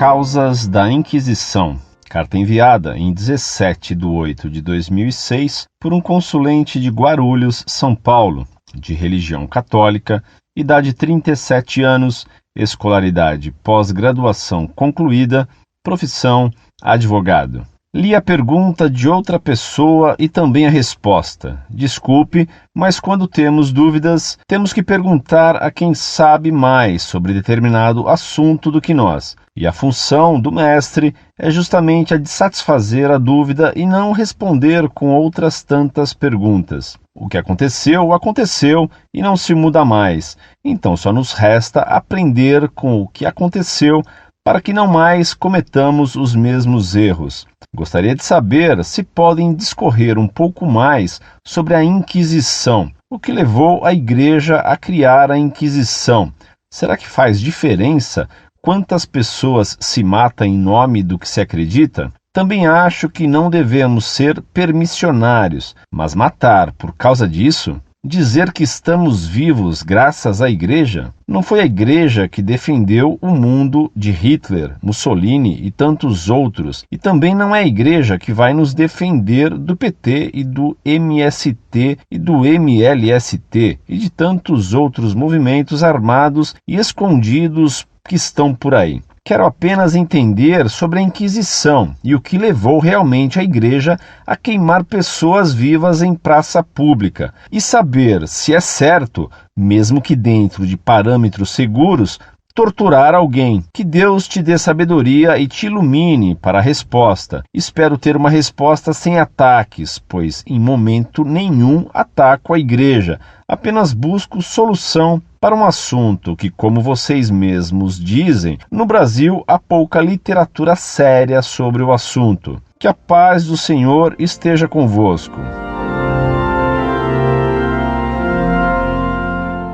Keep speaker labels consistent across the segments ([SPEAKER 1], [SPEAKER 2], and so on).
[SPEAKER 1] Causas da Inquisição. Carta enviada em 17/8/2006 por um consulente de Guarulhos, São Paulo, de religião católica, idade 37 anos, escolaridade pós-graduação concluída, profissão advogado. Li a pergunta de outra pessoa e também a resposta. Desculpe, mas quando temos dúvidas, temos que perguntar a quem sabe mais sobre determinado assunto do que nós. E a função do mestre é justamente a de satisfazer a dúvida e não responder com outras tantas perguntas. O que aconteceu, aconteceu e não se muda mais. Então só nos resta aprender com o que aconteceu para que não mais cometamos os mesmos erros. Gostaria de saber se podem discorrer um pouco mais sobre a Inquisição. O que levou a Igreja a criar a Inquisição? Será que faz diferença quantas pessoas se matam em nome do que se acredita? Também acho que não devemos ser permissionários, mas matar por causa disso? Dizer que estamos vivos graças à Igreja? Não foi a Igreja que defendeu o mundo de Hitler, Mussolini e tantos outros. E também não é a Igreja que vai nos defender do PT e do MST e do MLST e de tantos outros movimentos armados e escondidos que estão por aí. Quero apenas entender sobre a Inquisição e o que levou realmente a Igreja a queimar pessoas vivas em praça pública e saber se é certo, mesmo que dentro de parâmetros seguros, torturar alguém. Que Deus te dê sabedoria e te ilumine para a resposta. Espero ter uma resposta sem ataques, pois em momento nenhum ataco a Igreja. Apenas busco solução para um assunto que, como vocês mesmos dizem, no Brasil há pouca literatura séria sobre o assunto. Que a paz do Senhor esteja convosco.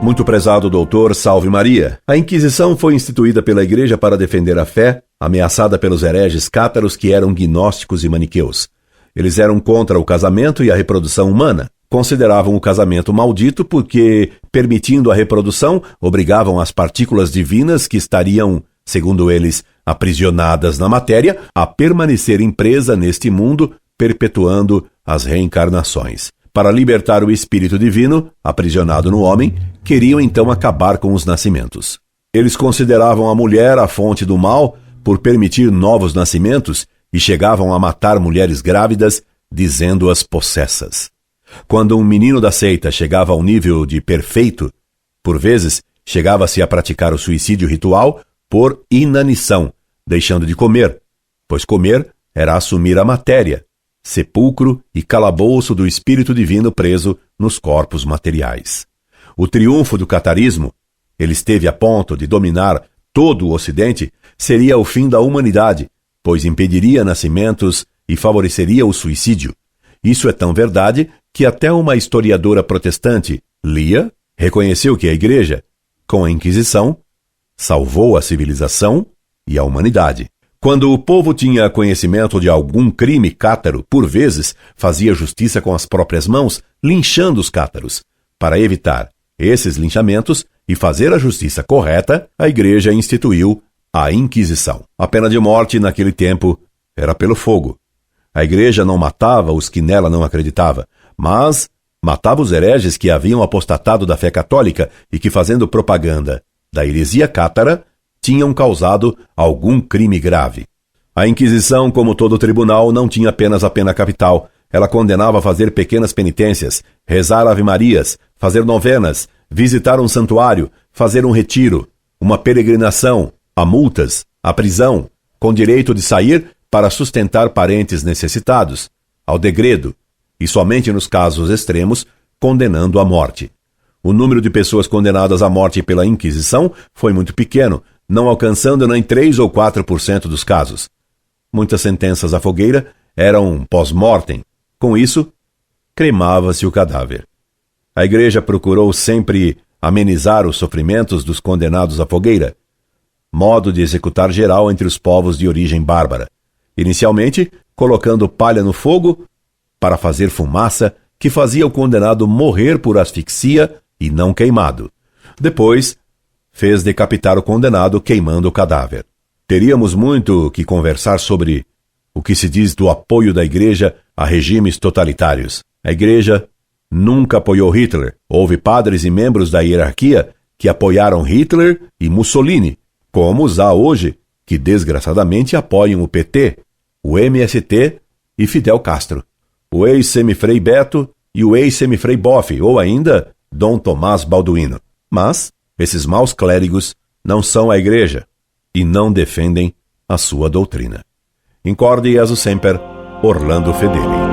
[SPEAKER 2] Muito prezado doutor, salve Maria. A Inquisição foi instituída pela Igreja para defender a fé, ameaçada pelos hereges cátaros que eram gnósticos e maniqueus. Eles eram contra o casamento e a reprodução humana. Consideravam o casamento maldito porque, permitindo a reprodução, obrigavam as partículas divinas que estariam, segundo eles, aprisionadas na matéria, a permanecerem presas neste mundo, perpetuando as reencarnações. Para libertar o espírito divino, aprisionado no homem, queriam então acabar com os nascimentos. Eles consideravam a mulher a fonte do mal por permitir novos nascimentos e chegavam a matar mulheres grávidas, dizendo-as possessas. Quando um menino da seita chegava ao nível de perfeito, por vezes chegava-se a praticar o suicídio ritual por inanição, deixando de comer, pois comer era assumir a matéria, sepulcro e calabouço do espírito divino preso nos corpos materiais. O triunfo do catarismo, ele esteve a ponto de dominar todo o Ocidente, seria o fim da humanidade, pois impediria nascimentos e favoreceria o suicídio. Isso é tão verdade que até uma historiadora protestante, Lia, reconheceu que a Igreja, com a Inquisição, salvou a civilização e a humanidade. Quando o povo tinha conhecimento de algum crime cátaro, por vezes fazia justiça com as próprias mãos, linchando os cátaros. Para evitar esses linchamentos e fazer a justiça correta, a Igreja instituiu a Inquisição. A pena de morte naquele tempo era pelo fogo. A Igreja não matava os que nela não acreditavam, mas matava os hereges que haviam apostatado da fé católica e que, fazendo propaganda da heresia cátara, tinham causado algum crime grave. A Inquisição, como todo tribunal, não tinha apenas a pena capital. Ela condenava a fazer pequenas penitências, rezar ave-marias, fazer novenas, visitar um santuário, fazer um retiro, uma peregrinação, a multas, a prisão, com direito de sair para sustentar parentes necessitados, ao degredo, e somente nos casos extremos, condenando à morte. O número de pessoas condenadas à morte pela Inquisição foi muito pequeno, não alcançando nem 3 ou 4% dos casos. Muitas sentenças à fogueira eram pós-mortem. Com isso, cremava-se o cadáver. A Igreja procurou sempre amenizar os sofrimentos dos condenados à fogueira, modo de executar geral entre os povos de origem bárbara, inicialmente colocando palha no fogo para fazer fumaça que fazia o condenado morrer por asfixia e não queimado. Depois, fez decapitar o condenado queimando o cadáver. Teríamos muito que conversar sobre o que se diz do apoio da Igreja a regimes totalitários. A Igreja nunca apoiou Hitler. Houve padres e membros da hierarquia que apoiaram Hitler e Mussolini, como os há hoje, que desgraçadamente apoiam o PT, o MST e Fidel Castro, o ex-semifrei Beto e o ex-semifrei Boff, ou ainda Dom Tomás Balduino. Mas esses maus clérigos não são a Igreja e não defendem a sua doutrina. Incorde Jesus Semper, Orlando Fedeli.